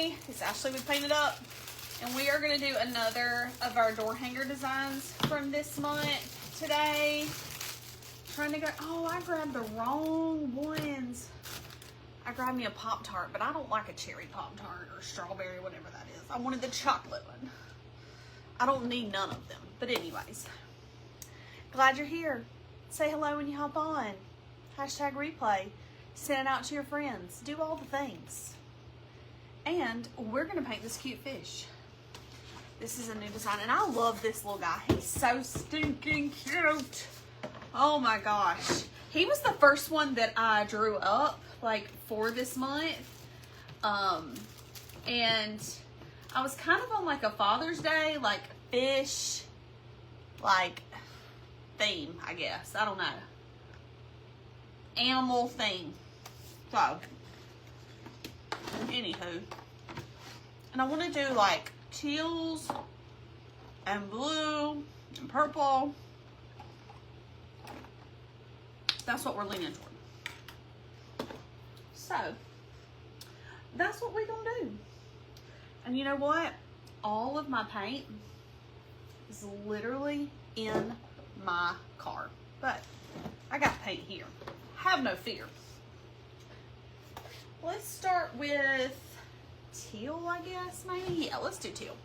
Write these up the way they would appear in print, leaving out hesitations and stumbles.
Ashley. It's Ashley with Paint It Up. And we are going to do another of our door hanger designs from this month today. Trying to go, oh, I grabbed the wrong ones. I grabbed me a Pop-Tart, but I don't like a cherry Pop-Tart or strawberry, whatever that is. I wanted the chocolate one. I don't need none of them. But anyways, glad you're here. Say hello when you hop on. Hashtag replay. Send it out to your friends. Do all the things. And we're going to paint this cute fish. This is a new design, and I love this little guy. He's so stinking cute. Oh my gosh. He was the first one that I drew up, like, for this month. And I was kind of on, like, a Father's Day, like, fish, like, theme, I guess. I don't know. Animal theme. So, anywho. And I want to do, like, teals and blue and purple. That's what we're leaning toward. So, that's what we're going to do. And you know what? All of my paint is literally in my car. But I got paint here. Have no fear. Let's start with teal, I guess, maybe? Yeah, let's do teal.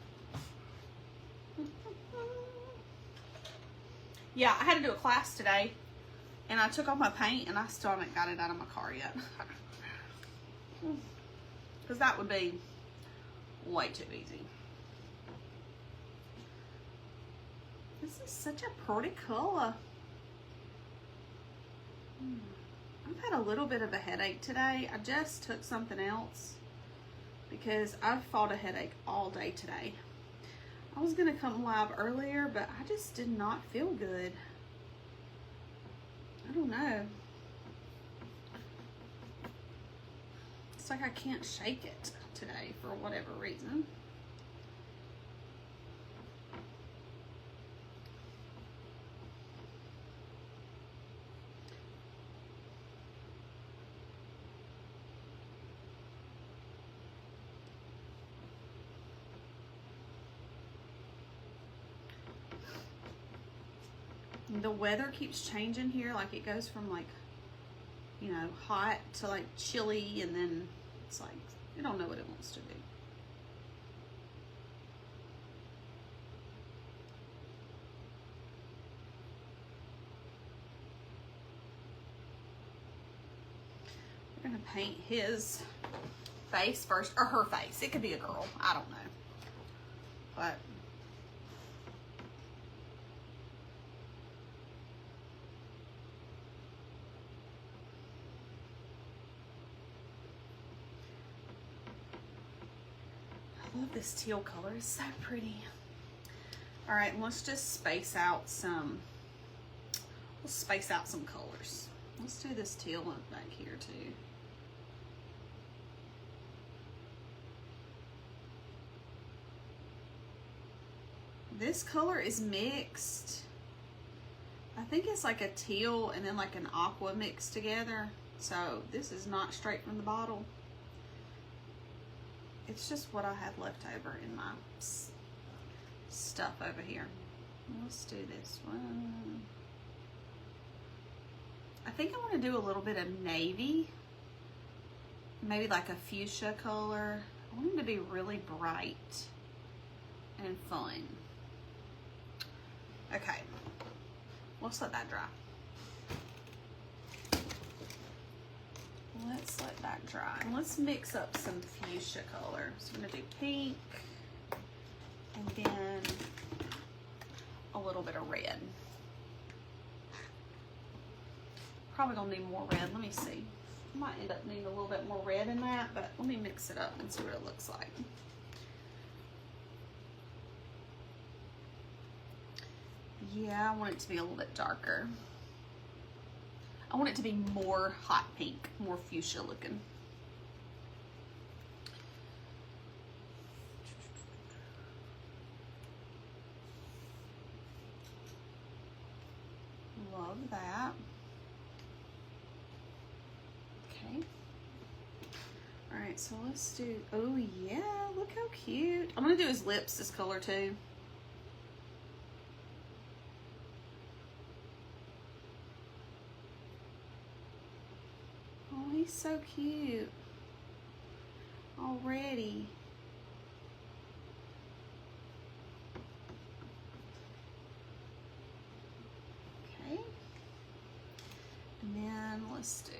Yeah, I had to do a class today, and I took off my paint, and I still haven't got it out of my car yet. Because that would be way too easy. This is such a pretty color. I've had a little bit of a headache today. I just took something else because I've fought a headache all day today. I was going to come live earlier, but I just did not feel good. I don't know. It's like I can't shake it today for whatever reason. The weather keeps changing here, like it goes from like, you know, hot to like chilly, and then it's like, you don't know what it wants to do. We're gonna paint his face first, or her face. It could be a girl, I don't know. But I love this teal color, it's so pretty. All right, let's just space out some, we'll space out some colors. Let's do this teal one back here too. This color is mixed. I think it's like a teal and then like an aqua mixed together. So this is not straight from the bottle. It's just what I had left over in my stuff over here. Let's do this one. I think I want to do a little bit of navy. Maybe like a fuchsia color. I want them to be really bright and fun. Okay. Let's let that dry. Let's let that dry. And let's mix up some fuchsia color. So I'm going to do pink and then a little bit of red. Probably going to need more red. Let me see. I might end up needing a little bit more red in that, but let me mix it up and see what it looks like. Yeah, I want it to be a little bit darker. I want it to be more hot pink, more fuchsia looking. Love that. Okay. All right, Alright, so let's do, oh yeah, look how cute. I'm gonna do his lips this color too. Oh, he's so cute already. Okay. And then let's do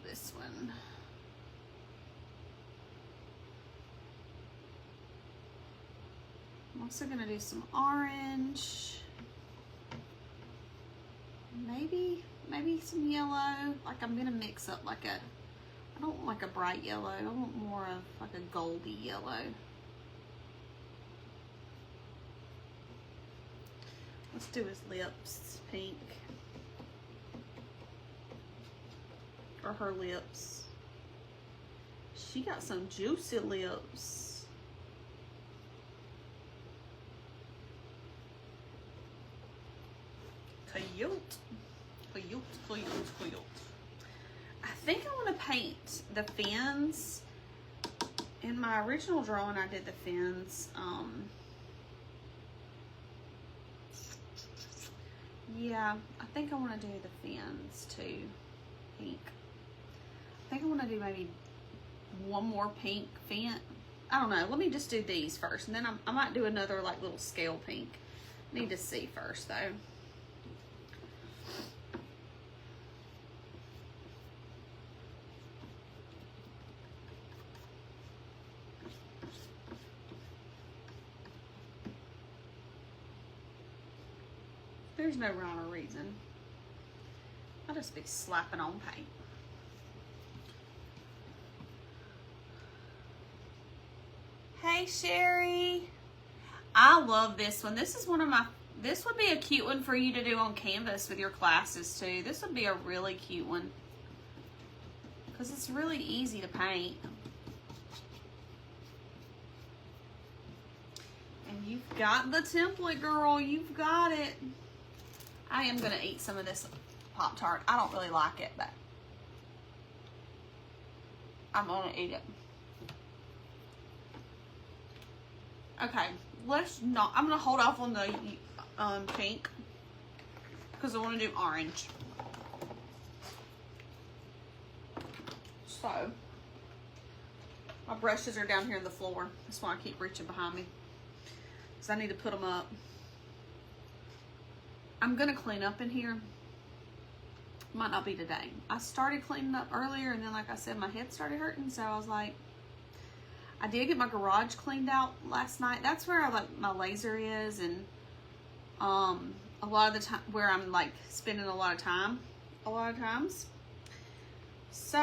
this one. I'm also gonna do some orange. Maybe some yellow. Like I'm gonna mix up like a, I don't want like a bright yellow. I want more of like a goldy yellow. Let's do his lips pink. Or her lips. She got some juicy lips. Coyote. Coyote. I think I want to paint the fins. In my original drawing, I did the fins. Yeah, I think I want to do the fins too. Pink. I think I want to do maybe one more pink fin. I don't know. Let me just do these first, and then I might do another like little scale pink. Need to see first though. There's no rhyme or reason. I'll just be slapping on paint. Hey Sherry. I love this one. This is one of my, this would be a cute one for you to do on canvas with your classes too. This would be a really cute one. Because it's really easy to paint. And you've got the template, girl. You've got it. I am going to eat some of this Pop-Tart. I don't really like it, but I'm going to eat it. Okay, let's not, I'm going to hold off on the pink because I want to do orange. So, my brushes are down here on the floor. That's why I keep reaching behind me. Because I need to put them up. I'm going to clean up in here. Might not be today. I started cleaning up earlier, and then like I said, my head started hurting, so I was like, I did get my garage cleaned out last night. That's where I like my laser is, and a lot of the time where I'm like spending a lot of time a lot of times. So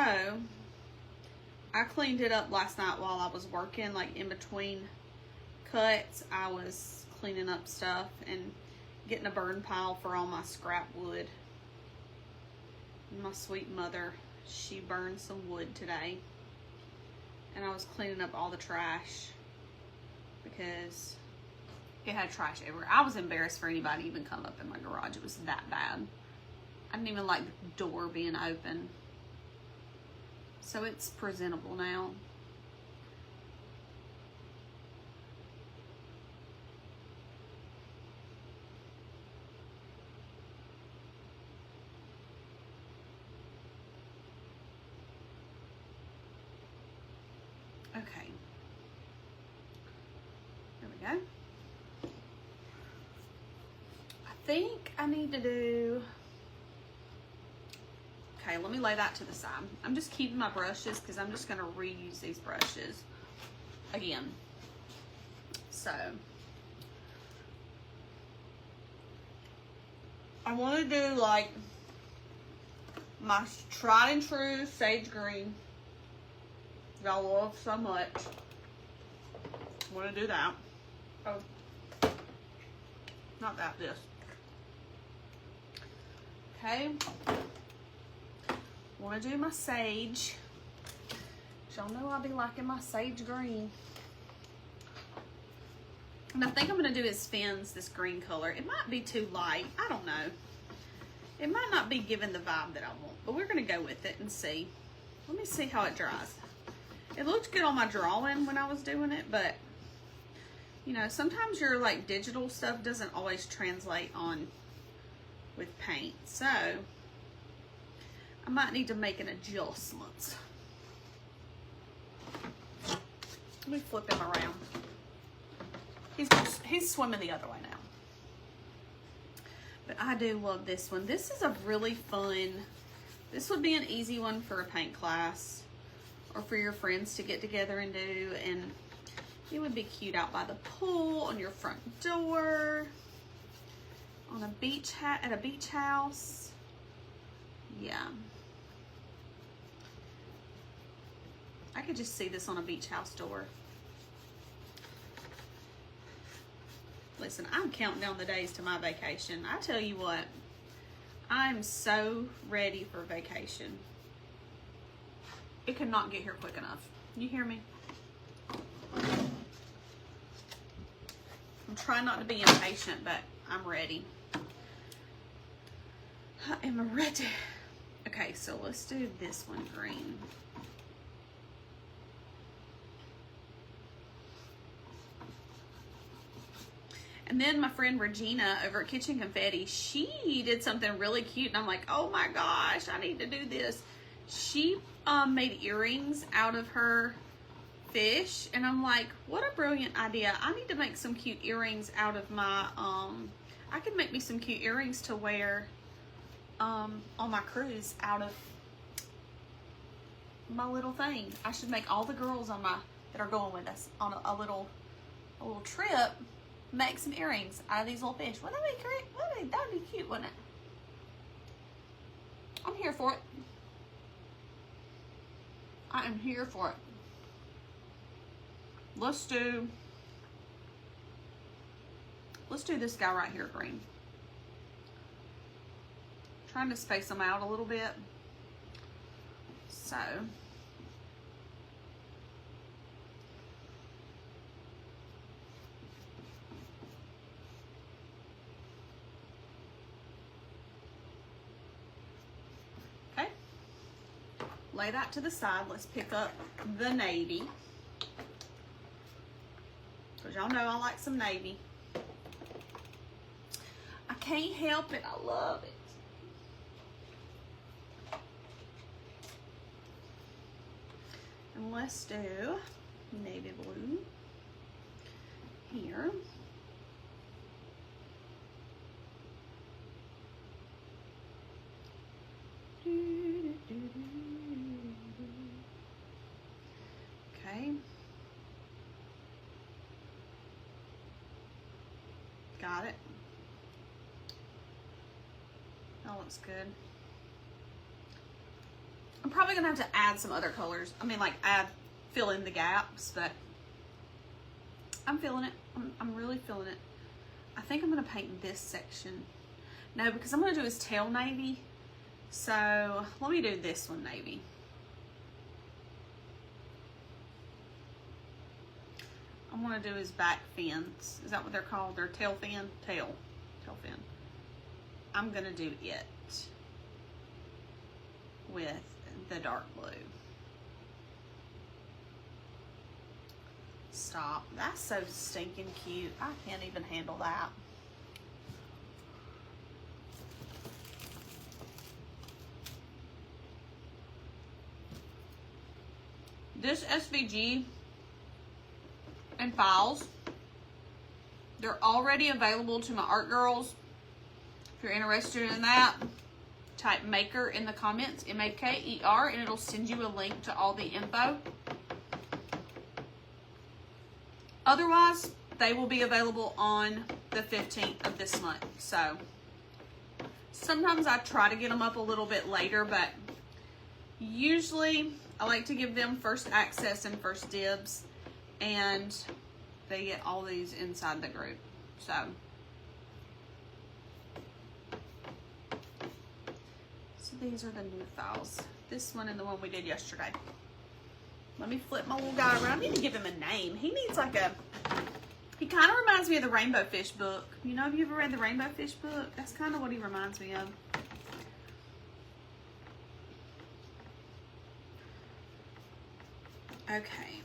I cleaned it up last night while I was working, like in between cuts. I was cleaning up stuff and getting a burn pile for all my scrap wood. My sweet mother, she burned some wood today. And I was cleaning up all the trash because it had trash everywhere. I was embarrassed for anybody to even come up in my garage. It was that bad. I didn't even like the door being open. So it's presentable now. Okay. There we go. I think I need to do... Okay, let me lay that to the side. I'm just keeping my brushes because I'm just going to reuse these brushes again. So, I want to do like my tried and true sage green. I love so much. I want to do that. Oh, not that, this. Okay. Want to do my sage. Y'all know I'll be liking my sage green. And I think I'm going to do his fins this green color. It might be too light. I don't know. It might not be giving the vibe that I want. But we're going to go with it and see. Let me see how it dries. It looked good on my drawing when I was doing it, but you know, sometimes your like digital stuff doesn't always translate on with paint. So I might need to make an adjustment. Let me flip him around. He's swimming the other way now. But I do love this one. This is a really fun, this would be an easy one for a paint class or for your friends to get together and do. And it would be cute out by the pool, on your front door, on a beach at a beach house. Yeah. I could just see this on a beach house door. Listen, I'm counting down the days to my vacation. I tell you what, I'm so ready for vacation. It could not get here quick enough. You hear me? I'm trying not to be impatient, but I'm ready. I am ready. Okay, so let's do this one green. And then my friend Regina over at Kitchen Confetti, she did something really cute. And I'm like, oh my gosh, I need to do this. She made earrings out of her fish. And I'm like, what a brilliant idea. I need to make some cute earrings out of my, I could make me some cute earrings to wear on my cruise out of my little thing. I should make all the girls on my, that are going with us on a little trip, make some earrings out of these little fish. Wouldn't that be great? That'd be cute, wouldn't it? I'm here for it. I am here for it. Let's do this guy right here, green. Trying to space them out a little bit. So okay, lay that to the side. Let's pick up the navy, because y'all know I like some navy. I can't help it. I love it. And let's do navy blue here. Okay. Got it. That looks good. I'm probably gonna have to add some other colors. I mean, like fill in the gaps, but I'm feeling it. I'm really feeling it. I think I'm gonna paint this section. No, because I'm gonna do his tail navy. So let me do this one navy. I'm gonna do his back fins. Is that what they're called? Their tail fin? Tail fin. I'm gonna do it with the dark blue. Stop. That's so stinking cute. I can't even handle that. This SVG and files, they're already available to my art girls. If you're interested in that, type maker in the comments, M-A-K-E-R, and it'll send you a link to all the info. Otherwise, they will be available on the 15th of this month. So sometimes I try to get them up a little bit later, but usually I like to give them first access and first dibs, and they get all these inside the group. So these are the new files. This one and the one we did yesterday. Let me flip my little guy around. I need to give him a name. He needs like a, he kind of reminds me of the Rainbow Fish book. You know, have you ever read the Rainbow Fish book? That's kind of what he reminds me of. Okay.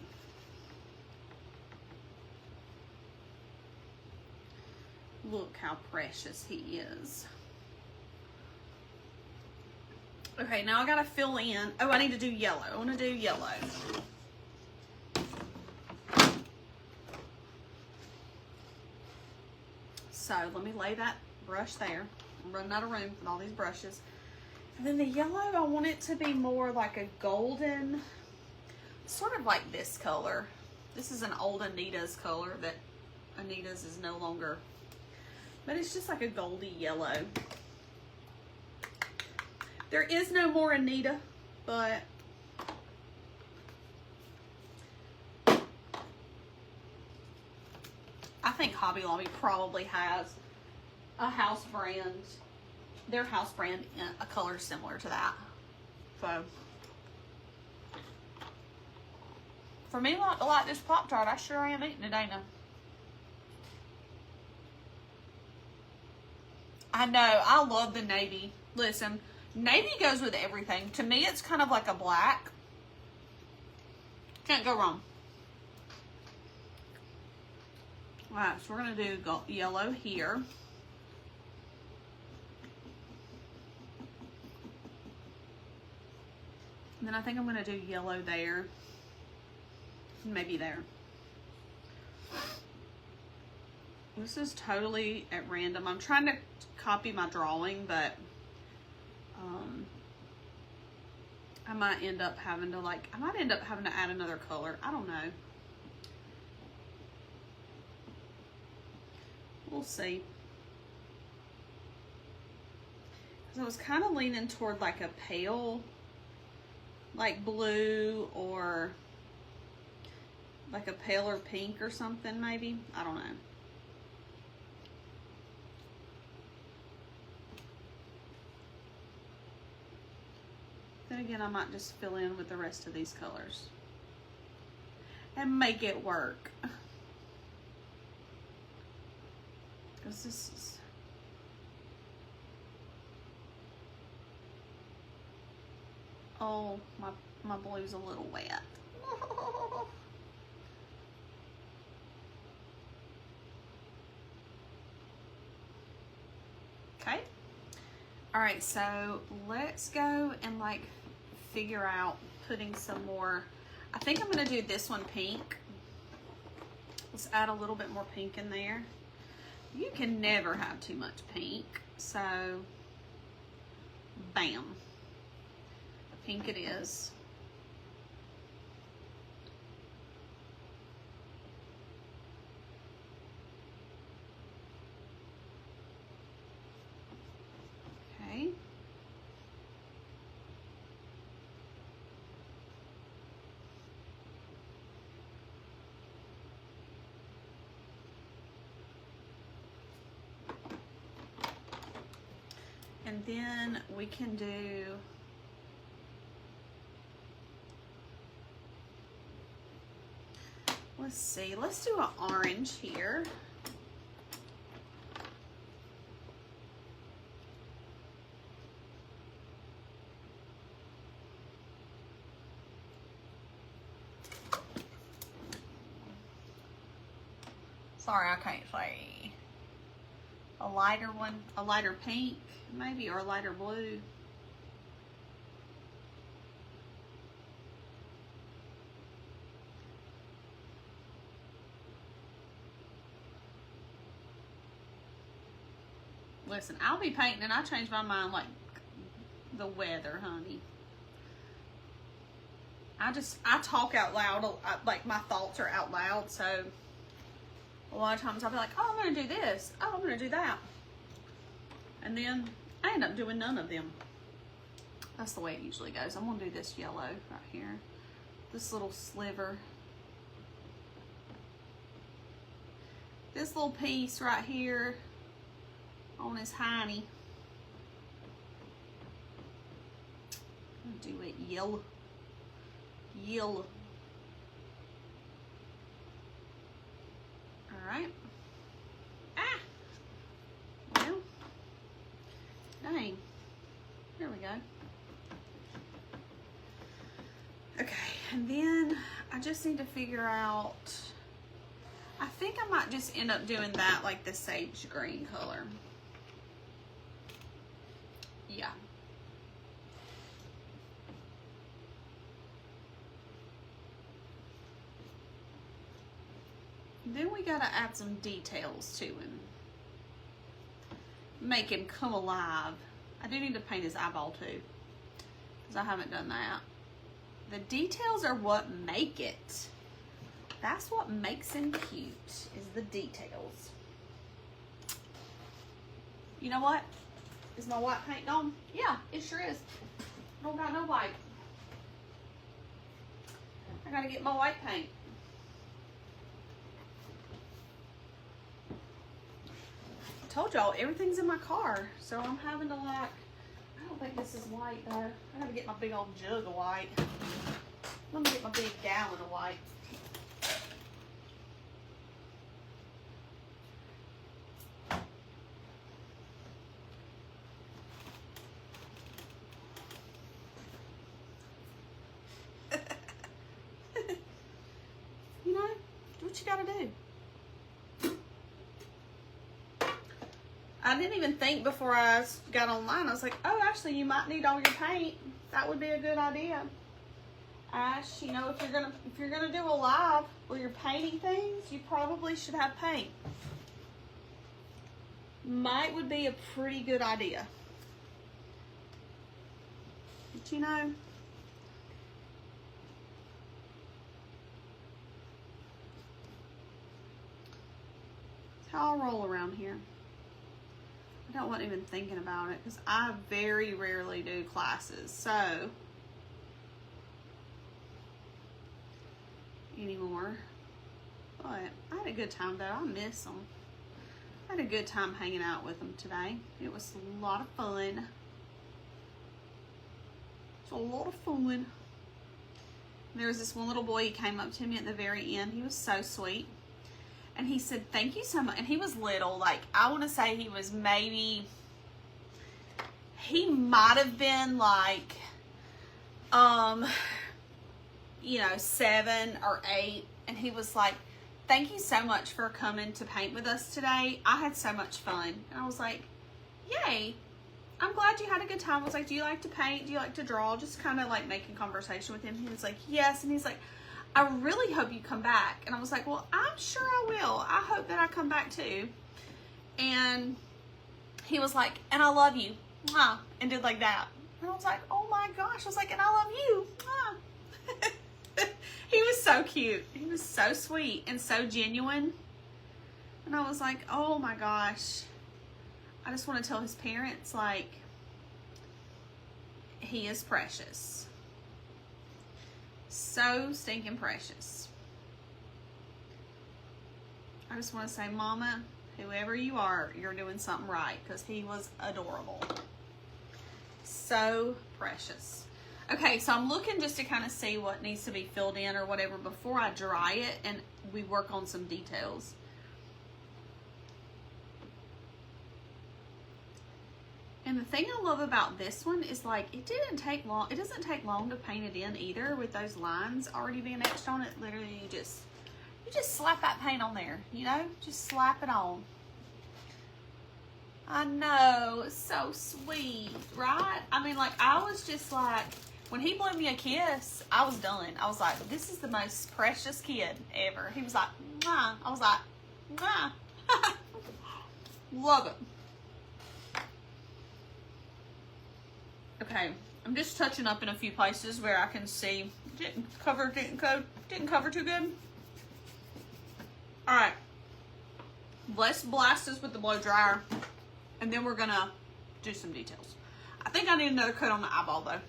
Look how precious he is. Okay, now I gotta fill in. Oh, I need to do yellow. I want to do yellow. So let me lay that brush there. I'm running out of room with all these brushes. And then the yellow, I want it to be more like a golden, sort of like this color. This is an old Anita's color that Anita's is no longer, but it's just like a goldy yellow. There is no more Anita, but I think Hobby Lobby probably has a house brand, their house brand in a color similar to that. So for me, like this Pop-Tart, I sure am eating it, ain't I know, I love the navy. Listen, navy goes with everything. To me, it's kind of like a black. Can't go wrong. Alright, so we're going to do yellow here. And then I think I'm going to do yellow there. Maybe there. This is totally at random. I'm trying to copy my drawing, but I might end up having to add another color. I don't know. We'll see. Because I was kind of leaning toward like a pale, like blue, or like a paler pink or something maybe. I don't know. Then again, I might just fill in with the rest of these colors and make it work. Because this is... Oh, my blue's a little wet. Okay. All right, so let's go and like figure out putting some more. I think I'm gonna do this one pink. Let's add a little bit more pink in there. You can never have too much pink, so bam, pink it is. Okay. And then we can do let's see, let's do an orange here. Sorry, I can't say. A lighter one, a lighter pink maybe, or a lighter blue. Listen, I'll be painting and I change my mind like the weather, honey. I talk out loud, like my thoughts are out loud, so a lot of times I'll be like, oh, I'm gonna do this, oh, I'm gonna do that. And then I end up doing none of them. That's the way it usually goes. I'm gonna do this yellow right here. This little sliver. This little piece right here on his hiney. I'm gonna do it yellow. Yellow. Alright. Ah! Well, dang. There we go. Okay, and then I just need to figure out, I think I might just end up doing that like the sage green color. Yeah. Then we gotta add some details to him. Make him come alive. I do need to paint his eyeball too, because I haven't done that. The details are what make it. That's what makes him cute, is the details. You know what? Is my white paint on? Yeah, it sure is. I don't got no white. I gotta get my white paint. I told y'all everything's in my car, so I'm having to like, I don't think this is white though. I gotta get my big old jug of white. Let me get my big gallon of white. You know, do what you gotta do. I didn't even think before I got online. I was like, oh, actually, you might need all your paint. That would be a good idea. Ash, you know, if you're gonna do a live where you're painting things, you probably should have paint. Might would be a pretty good idea. But you know, that's how I roll around here. I don't want even thinking about it because I very rarely do classes, so anymore. But I had a good time though. I miss them. I had a good time hanging out with them today. It was a lot of fun. It's a lot of fun. There was this one little boy, he came up to me at the very end. He was so sweet. And he said, thank you so much. And he was little, like, I want to say he was maybe, he might have been like, you know, 7 or 8. And he was like, thank you so much for coming to paint with us today. I had so much fun. And I was like, yay. I'm glad you had a good time. I was like, do you like to paint? Do you like to draw? Just kind of like making conversation with him. He was like, yes. And he's like, I really hope you come back. And I was like, well, I'm sure I will. I hope that I come back too. And he was like, and I love you. Mwah, and did like that. And I was like, oh my gosh. I was like, and I love you. Mwah. He was so cute. He was so sweet and so genuine. And I was like, oh my gosh. I just want to tell his parents, like, he is precious. So stinking precious. I just want to say, Mama, whoever you are, you're doing something right, because he was adorable. So precious. Okay, so I'm looking just to kind of see what needs to be filled in or whatever before I dry it and we work on some details. And the thing I love about this one is, like, it doesn't take long to paint it in either with those lines already being etched on it. Literally, you just slap that paint on there, you know? Just slap it on. I know, it's so sweet, right? I mean, like, I was just like, when he blew me a kiss, I was done. I was like, this is the most precious kid ever. He was like, mwah. I was like, mwah. Love it. Okay, I'm just touching up in a few places where I can see didn't cover too good. All right, let's blast this with the blow dryer, and then we're gonna do some details. I think I need another coat on the eyeball though.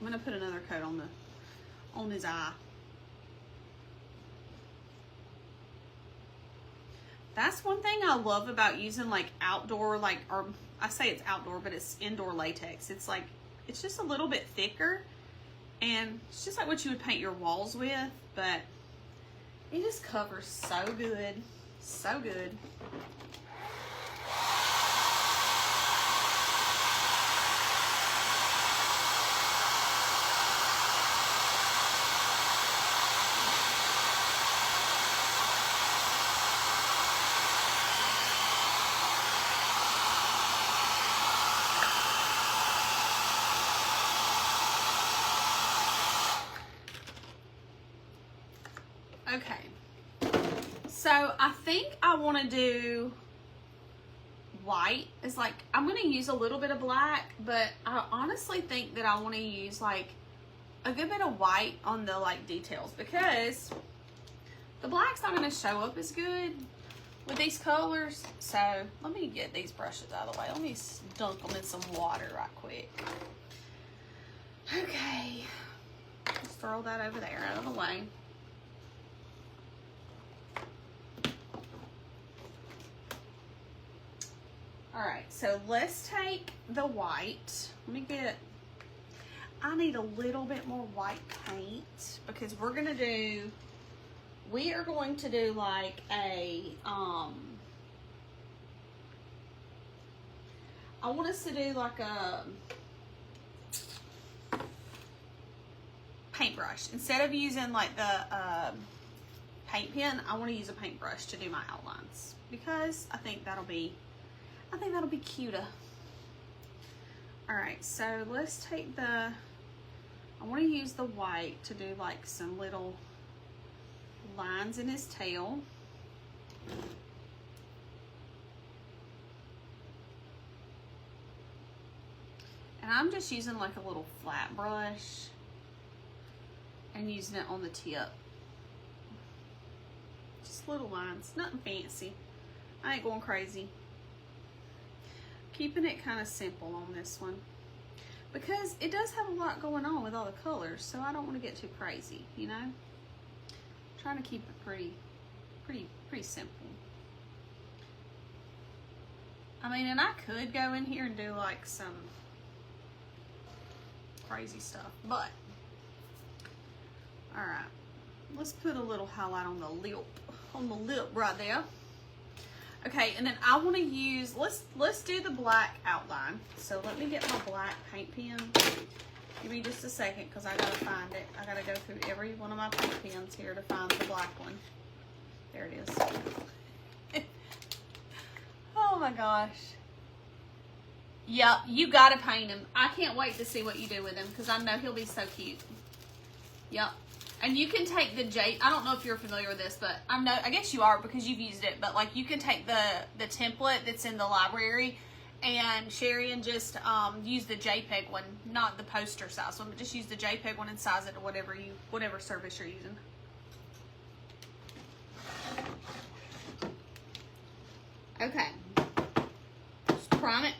I'm gonna put another coat on the on his eye. That's one thing I love about using like outdoor, like, or I say it's outdoor, but it's indoor latex. It's like, it's just a little bit thicker, and it's just like what you would paint your walls with, but it just covers so good. So good. Okay, so I think I want to do white. It's like, I'm going to use a little bit of black, but I honestly think that I want to use like a good bit of white on the like details, because the black's not going to show up as good with these colors. So let me get these brushes out of the way. Let me dunk them in some water right quick. Okay, let's throw that over there out of the way. All right, so let's take the white. Let me get, I need a little bit more white paint, because we are going to do like a, I want us to do like a paintbrush. Instead of using like the paint pen, I want to use a paintbrush to do my outlines, because I think that'll be cuter. All right, so let's take I want to use the white to do like some little lines in his tail. And I'm just using like a little flat brush and using it on the tip. Just little lines, nothing fancy. I ain't going crazy. Keeping it kind of simple on this one, because it does have a lot going on with all the colors, so I don't want to get too crazy, you know? Trying to keep it pretty simple. I mean, and I could go in here and do like some crazy stuff, but all right, let's put a little highlight on the lip right there. Okay, and then I want to use, let's do the black outline. So let me get my black paint pen. Give me just a second, because I gotta find it. I gotta go through every one of my paint pens here to find the black one. There it is. Oh my gosh. Yep, you gotta paint him. I can't wait to see what you do with him, because I know he'll be so cute. Yep. And you can take the I don't know if you're familiar with this, but I guess you are, because you've used it, but like you can take the template that's in the library, and Sherry, and just use the JPEG one, not the poster size one, but just use the JPEG one and size it to whatever service you're using. Okay. Just prime it.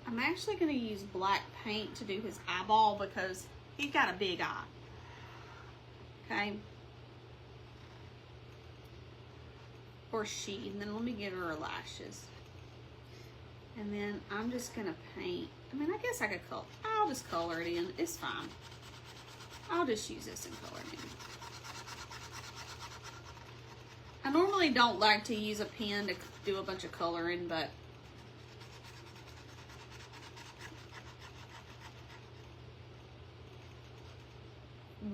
I'm actually going to use black paint to do his eyeball, because he's got a big eye. Okay. or she. And then let me give her her lashes. And then I'm just gonna paint. I mean, I guess I could color. I'll just color it in. It's fine. I'll just use this and color it in. I normally don't like to use a pen to do a bunch of coloring, but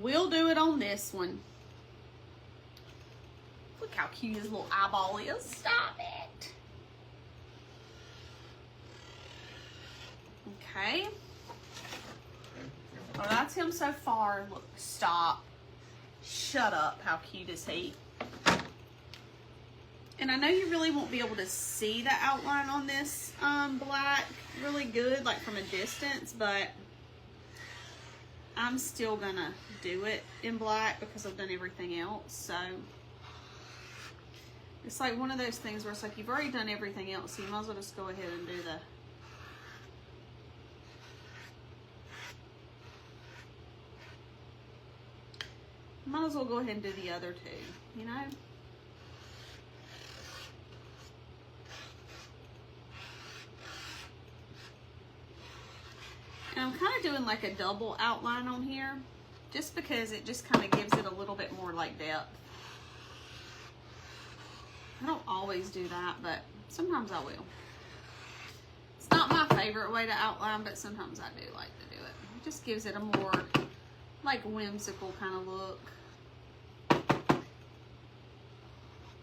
we'll do it on this one. Look how cute his little eyeball is. Stop it. Okay. Well, that's him so far. Look, stop. Shut up. How cute is he? And I know you really won't be able to see the outline on this black really good, like from a distance, but I'm still gonna do it in black because I've done everything else. So it's like one of those things where it's like you've already done everything else, so you might as well just go ahead and do the might as well go ahead and do the other two, you know? And I'm kind of doing like a double outline on here, just because it just kind of gives it a little bit more like depth. I don't always do that, but sometimes I will. It's not my favorite way to outline, but sometimes I do like to do it. It just gives it a more like whimsical kind of look.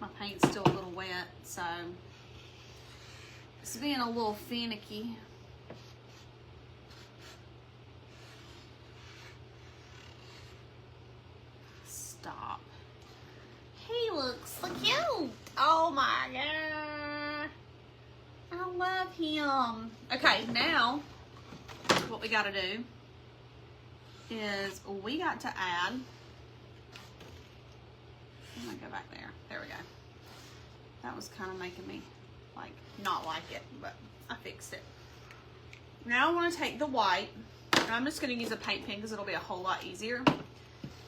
My paint's still a little wet, so it's being a little finicky. Stop. He looks so cute. Oh my god. I love him. Okay, now what we gotta do is we got to add, I'm gonna go back there. There we go. That was kind of making me like not like it, but I fixed it. Now I want to take the white, and I'm just going to use a paint pen because it'll be a whole lot easier.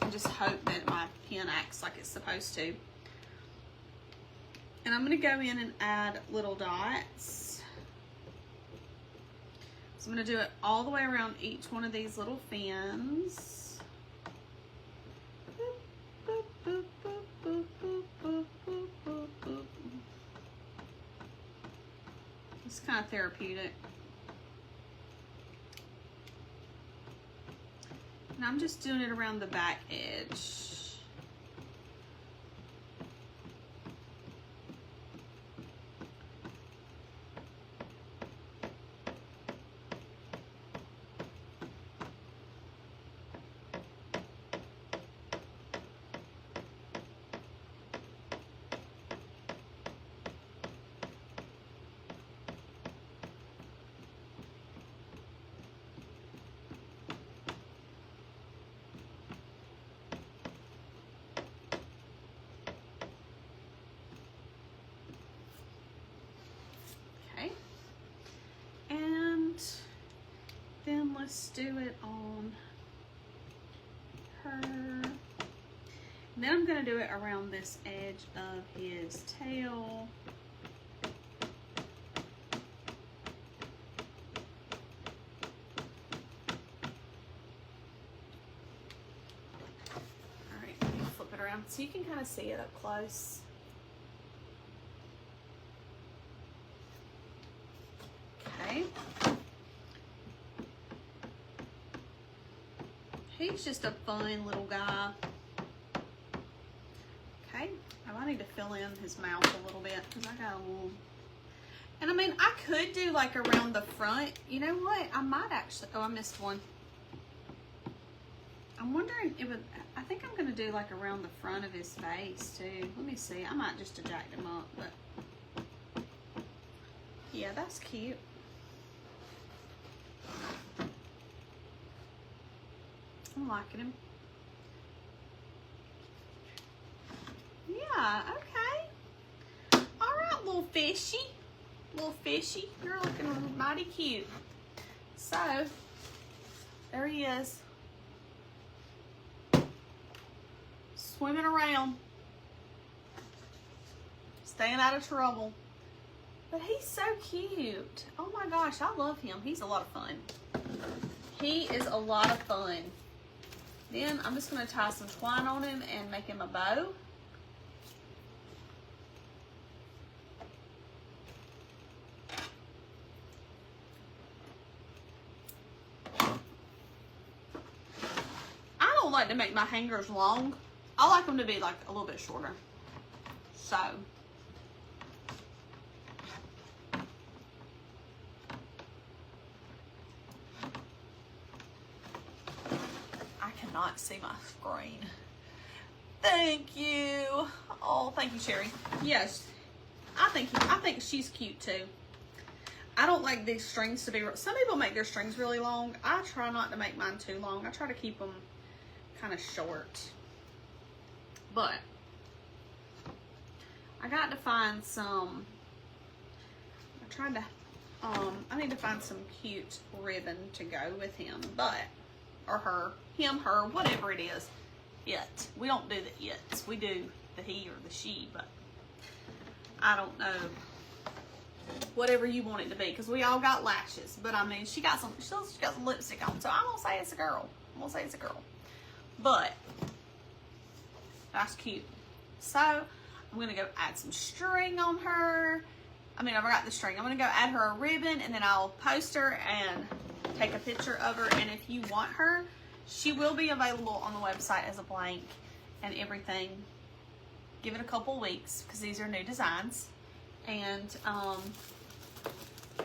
And just hope that my pen acts like it's supposed to. And I'm going to go in and add little dots. So I'm going to do it all the way around each one of these little fins. Boop, boop, boop, boop, boop, boop, boop, boop, boop. It's kind of therapeutic. And I'm just doing it around the back edge. Then let's do it on her. And then I'm going to do it around this edge of his tail. Alright, let me flip it around so you can kind of see it up close. Okay. He's just a fun little guy. Okay, oh, I need to fill in his mouth a little bit because I got a little. And I mean, I could do like around the front. You know what? I might actually. Oh, I missed one. I'm wondering if it. I think I'm gonna do like around the front of his face too. Let me see. I might just have jacked him up, but yeah, that's cute. I'm liking him. Yeah, okay. All right, little fishy. Little fishy. You're looking mighty cute. So, there he is. Swimming around. Just Staying out of trouble. But he's so cute. Oh my gosh, I love him. He's a lot of fun. He is a lot of fun. Then I'm just going to tie some twine on him and make him a bow. I don't like to make my hangers long. I like them to be like a little bit shorter. So I cannot see my screen. Thank you. Oh, thank you, Sherry. Yes, I think she's cute too. I don't like these strings to be. Some people make their strings really long. I try not to make mine too long. I try to keep them kind of short. But I got to find some. I need to find some cute ribbon to go with him, or her, him, her, whatever it is. It. We don't do the it's. We do the he or the she, but I don't know. Whatever you want it to be, because we all got lashes. But I mean, she got some lipstick on, so I'm gonna say it's a girl. But that's cute. So I'm gonna go add some string on her. I mean, I've got the string. I'm gonna go add her a ribbon, and then I'll post her and take a picture of her. And if you want her, she will be available on the website as a blank and everything. Give it a couple weeks, because these are new designs. And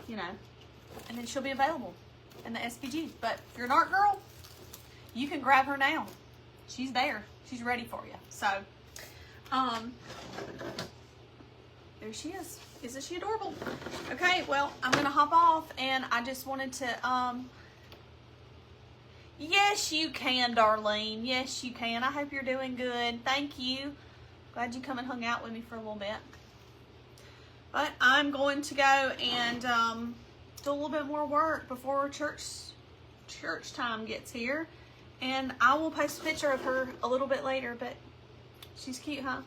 you know, and then she'll be available in the SPG. But if you're an art girl, you can grab her now. She's there. She's ready for you. So there she is. Isn't she adorable? Okay, well, I'm gonna hop off, and I just wanted to yes, you can, Darlene. Yes, you can. I hope you're doing good. Thank you. Glad you come and hung out with me for a little bit. But I'm going to go and do a little bit more work before church time gets here. And I will post a picture of her a little bit later, but she's cute, huh?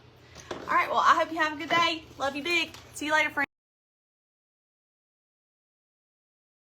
All right, well, I hope you have a good day. Love you big. See you later, friends.